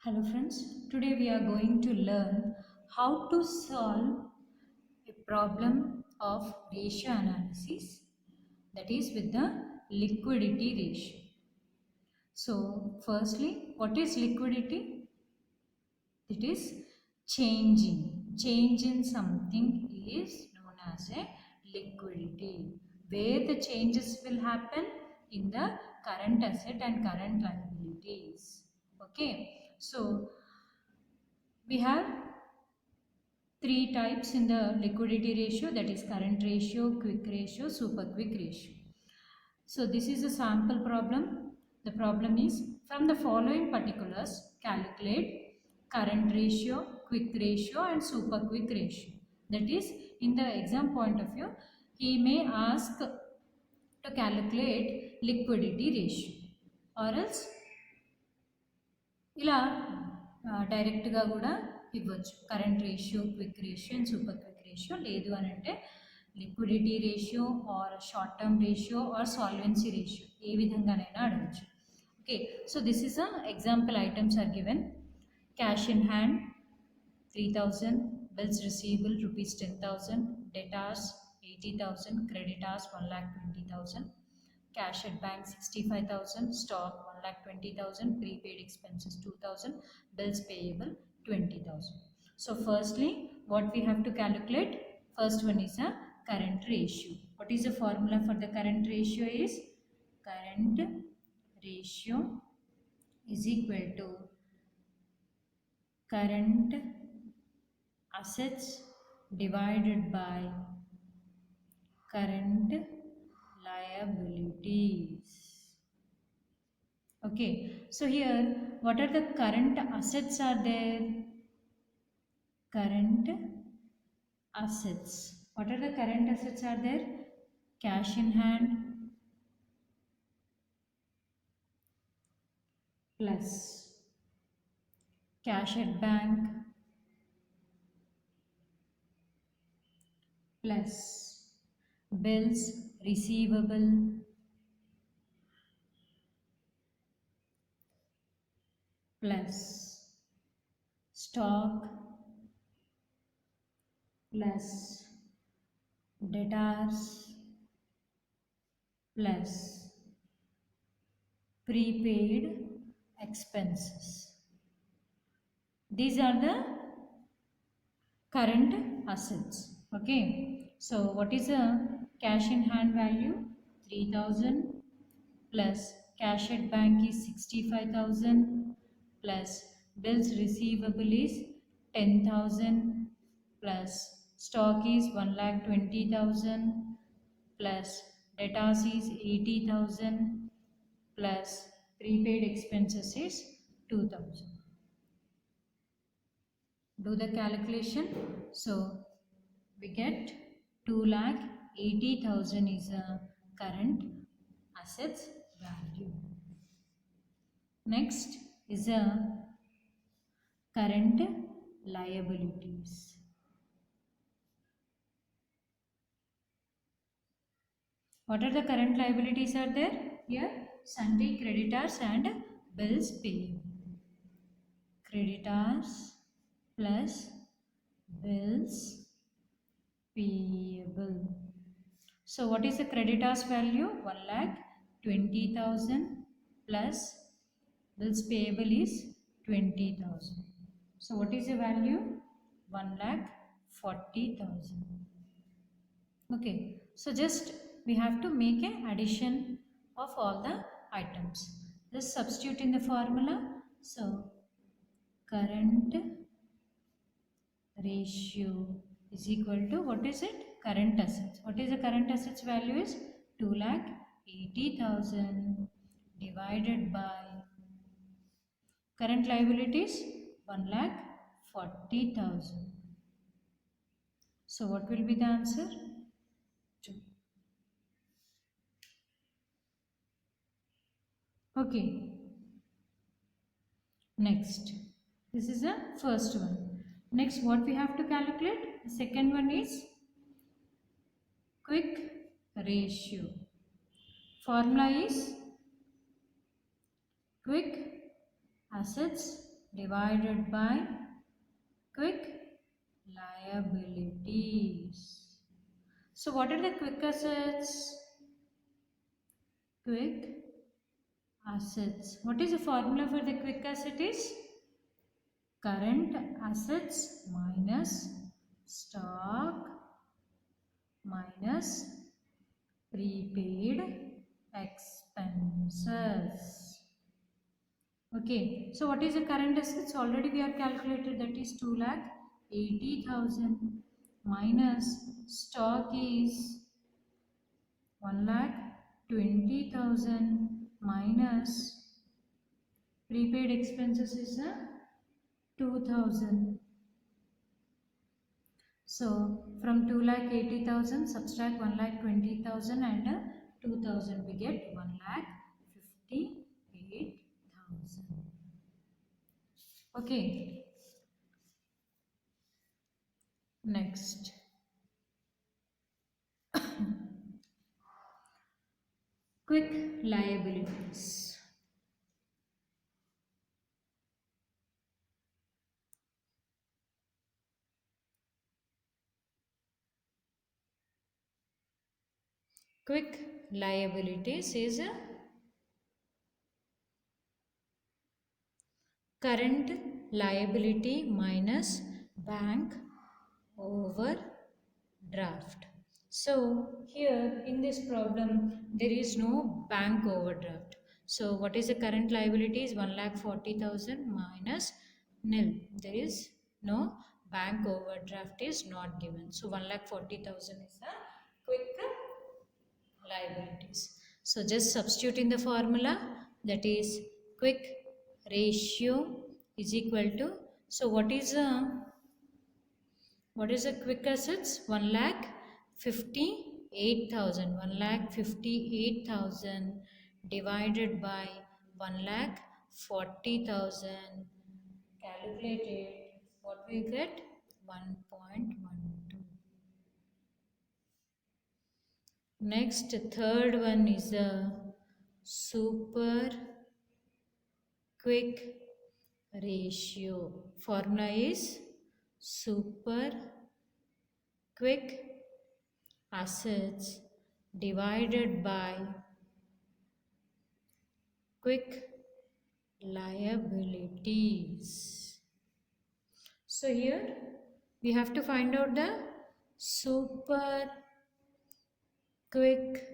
Hello friends, today we are going to learn how to solve a problem of ratio analysis, that is with the liquidity ratio. So firstly, what is liquidity? It is changing. Change in something is known as a liquidity. Where the changes will happen in the current asset and current liabilities. Okay. So we have three types in the liquidity ratio, that is current ratio, quick ratio, super quick ratio. So this is a sample problem. The problem is from the following particulars calculate current ratio, quick ratio and super quick ratio. That is, in the exam point of view, he may ask to calculate liquidity ratio or else ఇలా డైరెక్ట్గా కూడా ఇవ్వచ్చు. Current ratio, quick ratio and super quick ratio. లేదు అని అంటే liquidity ratio or short term ratio or solvency ratio, ఏ విధంగానైనా అడగచ్చు. Okay, so this is a example items are given. Cash in hand 3000, bills receivable rupees 10,000, debtors 80,000, creditors 1,20,000, cash at bank 65,000, stock 1,20,000, prepaid expenses 2,000, bills payable 20,000. So firstly, what we have to calculate? First one is a current ratio. What is the formula for the current ratio? Is current ratio is equal to current assets divided by current liabilities. Okay, so here what are the current assets are there? Current assets. What are the current assets are there? Cash in hand plus cash at bank plus bills receivable plus stock plus debtors plus prepaid expenses. These are the current assets. Okay, so what is the cash in hand value? 3,000 plus cash at bank is 65,000 plus bills receivable is 10,000 plus stock is 1,20,000 plus debtors is 80,000 plus prepaid expenses is 2,000. Do the calculation. So we get 2,80,000 is a current assets value. Next is a current liabilities. What are the current liabilities are there? Here sundry creditors and bills payable. Creditors plus bills payable. So what is the creditors value? 1,20,000 plus bills payable is 20,000. So what is the value? 1,40,000. Okay, so just we have to make a addition of all the items. Just substitute in the formula. So current ratio is equal to, what is it? Current assets. What is the current assets value? Is 2,80,000 divided by current liabilities 1,40,000. So what will be the answer? 2. Okay. Next, this is the first one. Next, what we have to calculate? The second one is quick ratio. Formula is quick assets divided by quick liabilities. So what are the quick assets? Quick assets. What is the formula for the quick asset is? Current assets minus stock minus prepaid expenses. Okay, so what is the current assets? Already we are calculated, that is 2,80,000 minus stock is 1,20,000 minus prepaid expenses is 2,000. So from 2,80,000 subtract 1,20,000 and 2,000, we get 1,58,000. Okay. Next. Quick liabilities. Quick liabilities is a current liability minus bank overdraft. So here in this problem there is no bank overdraft. So what is the current liability is 1,40,000 minus nil. There is no bank overdraft is not given. So 1,40,000 is the quick liabilities. So just substitute in the formula, that is quick ratio is equal to, so what is a quick assets? 1,58,000. 1,58,000 divided by 1,40,000 calculated, what we get? 1.12. Next, third one is a super quick ratio. Formula is super quick assets divided by quick liabilities. So here we have to find out the super quick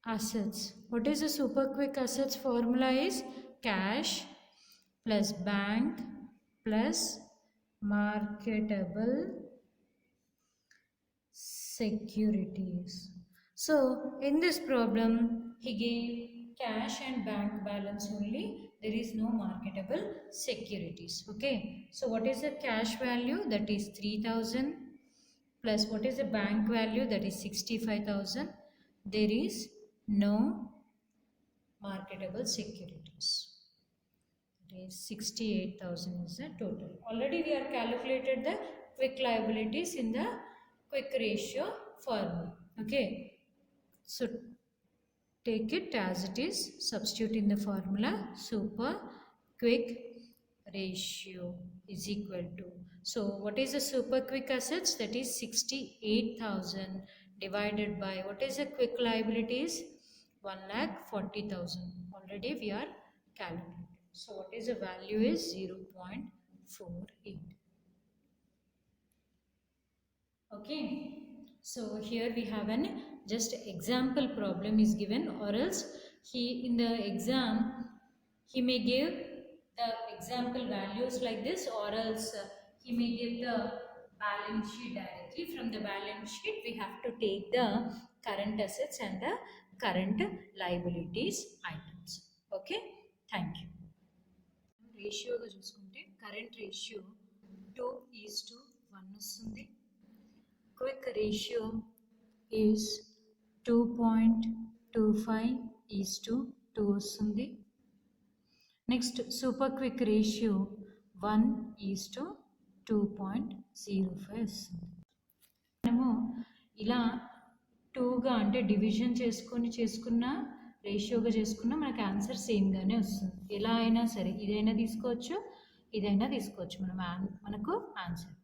assets. What is the super quick assets formula is cash plus bank plus marketable securities. So in this problem he gave cash and bank balance only, there is no marketable securities. Okay, so what is the cash value? That is 3,000 plus what is the bank value? That is 65,000. There is no marketable securities. It is 68,000 is the total. Already we are calculated the quick liabilities in the quick ratio formula. Okay, so take it as it is, substitute in the formula, super quick ratio is equal to, so what is the super quick assets? That is 68,000 divided by what is the quick liabilities? 1,40,000. Already we are calculated. So what is the value is 0.48. Okay, so here we have an just example problem is given, or else he in the exam he may give the example values like this, or else he may give the balance sheet directly. From the balance sheet we have to take the current assets and the current liabilities items. Okay, thank you. రేషియోగా చూసుకుంటే current ratio 2:1 వస్తుంది. Quick ratio is 2.25:2 వస్తుంది. Next super quick ratio 1:2.05 వస్తుంది. మనము ఇలా 2గా అంటే division చేసుకున్న రేషియోగా చేసుకున్న మనకు ఆన్సర్ సేమ్గానే వస్తుంది. ఎలా అయినా సరే ఇదైనా తీసుకోవచ్చు, ఇదైనా తీసుకోవచ్చు మనం మనకు ఆన్సర్.